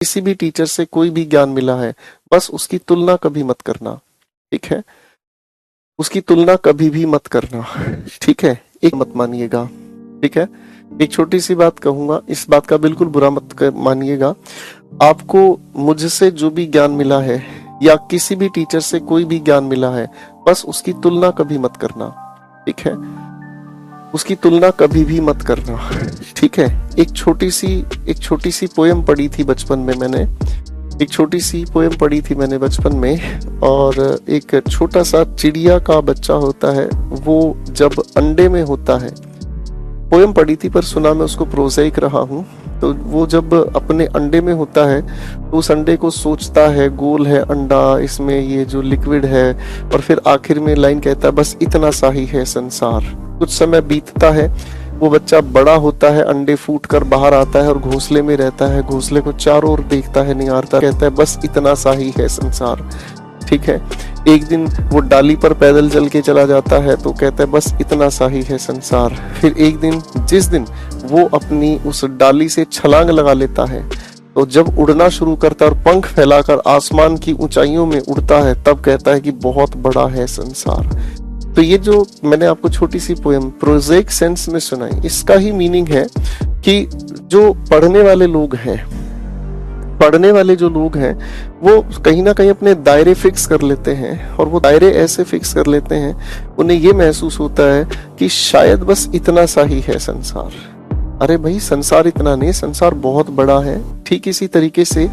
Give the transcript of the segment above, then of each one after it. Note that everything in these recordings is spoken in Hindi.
किसी भी टीचर से कोई भी ज्ञान मिला है, बस उसकी तुलना कभी मत करना, ठीक है? उसकी तुलना कभी भी मत करना, ठीक है? एक मत मानिएगा, ठीक है? एक छोटी सी बात कहूंगा, इस बात का बिल्कुल बुरा मत मानिएगा। आपको मुझसे जो भी ज्ञान मिला है या किसी भी टीचर से कोई भी ज्ञान मिला है, बस उसकी तुलना कभी मत करना, ठीक है? उसकी तुलना कभी भी मत करना, ठीक है? एक छोटी सी पोयम पढ़ी थी बचपन में मैंने, एक छोटी सी पोयम पढ़ी थी मैंने बचपन में। और एक छोटा सा चिड़िया का बच्चा होता है, वो जब अंडे में होता है, पोयम पढ़ी थी पर सुना मैं उसको प्रोज़ाइक रहा हूँ। तो वो जब अपने अंडे में होता है तो उस अंडे को सोचता है, गोल है अंडा, इसमें ये जो लिक्विड है, और फिर आखिर में लाइन कहता है बस इतना सा ही है संसार। कुछ समय बीतता है, वो बच्चा बड़ा होता है, अंडे फूट कर बाहर आता है और घोंसले में रहता है, घोंसले को चारों ओर देखता है, निहारता, कहता है बस इतना सा ही है संसार, ठीक है? एक दिन वो डाली पर पैदल चल के चला जाता है तो कहता है बस इतना सा ही है संसार। फिर एक दिन, जिस दिन वो अपनी उस डाली से छलांग लगा लेता है, तो जब उड़ना शुरू करता है और पंख फैलाकर आसमान की ऊंचाइयों में उड़ता है, तब कहता है कि बहुत बड़ा है संसार। तो ये जो मैंने आपको छोटी सी पोएम प्रोज़ाइक सेंस में सुनाई, इसका ही मीनिंग है कि जो पढ़ने वाले जो लोग हैं वो कहीं ना कहीं अपने दायरे फिक्स कर लेते हैं, और वो दायरे ऐसे फिक्स कर लेते हैं, उन्हें ये महसूस होता है कि शायद बस इतना सा ही है संसार। अरे भाई, संसार इतना नहीं, संसार बहुत बड़ा है। ठीक इसी तरीके से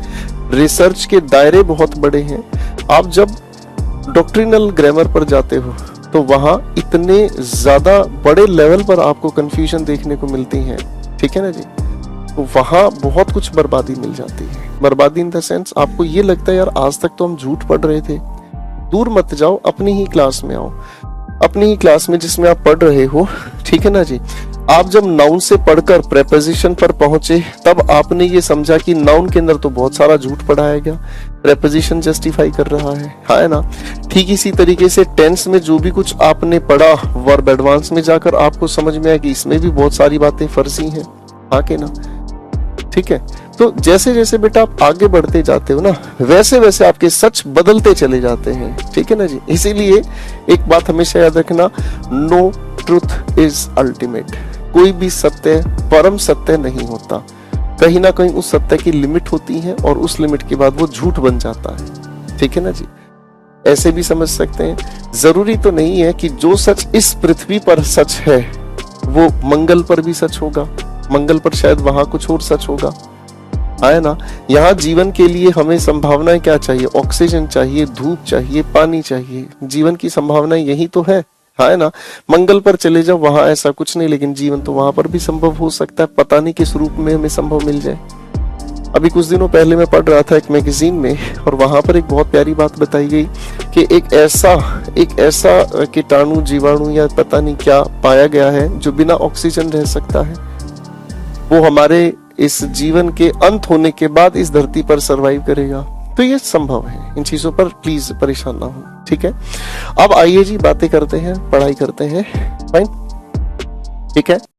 रिसर्च के दायरे बहुत बड़े हैं। आप जब डॉक्ट्रिनल ग्रामर पर जाते हो तो वहां इतने ज्यादा बड़े लेवल पर आपको कंफ्यूजन देखने को मिलती है, ठीक है ना जी? तो वहां बहुत कुछ बर्बादी मिल जाती है। बर्बादी इन द सेंस, आपको ये लगता है यार आज तक तो हम झूठ पढ़ रहे थे। दूर मत जाओ, अपनी ही क्लास में आओ, अपनी ही क्लास में जिसमें आप पढ़ रहे हो, ठीक है ना जी? आप जब नाउन से पढ़कर प्रेपोजिशन पर पहुंचे, तब आपने ये समझा कि नाउन के अंदर तो बहुत सारा झूठ पढ़ाया गया, प्रेपोजिशन जस्टिफाई कर रहा है ना? ठीक इसी तरीके से टेंस में जो भी कुछ आपने पढ़ा, वर्ब एडवांस में जाकर आपको समझ में आया कि इसमें भी बहुत सारी बातें फर्जी हैं, हाँ के ना? ठीक है? तो जैसे जैसे बेटा आप आगे बढ़ते जाते हो ना, वैसे वैसे आपके सच बदलते चले जाते हैं, ठीक है ना जी? इसीलिए एक बात हमेशा याद रखना, नो ट्रुथ इज अल्टीमेट। कोई भी सत्य परम सत्य नहीं होता, कहीं ना कहीं उस सत्य की लिमिट होती है, और उस लिमिट के बाद वो झूठ बन जाता है, ठीक है ना जी? ऐसे भी समझ सकते हैं, जरूरी तो नहीं है कि जो सच इस पृथ्वी पर सच है वो मंगल पर भी सच होगा। मंगल पर शायद वहां कुछ और सच होगा, है ना? यहाँ जीवन के लिए हमें संभावनाएं क्या चाहिए? ऑक्सीजन चाहिए, धूप चाहिए, पानी चाहिए। जीवन की संभावनाएं यही तो है ना? मंगल पर चले जाओ, वहां ऐसा कुछ नहीं, लेकिन जीवन तो वहां पर भी संभव हो सकता है, पता नहीं किस रूप में हमें संभव मिल जाए। अभी कुछ दिनों पहले मैं पढ़ रहा था एक मैगजीन में, और वहां पर एक बहुत प्यारी बात बताई गई कि एक ऐसा कीटाणु, जीवाणु या पता नहीं क्या पाया गया है जो बिना ऑक्सीजन रह सकता है। वो हमारे इस जीवन के अंत होने के बाद इस धरती पर सरवाइव करेगा। तो ये संभव है, इन चीजों पर प्लीज परेशान ना हो, ठीक है? अब आइए जी, बातें करते हैं, पढ़ाई करते हैं, फाइन, ठीक है?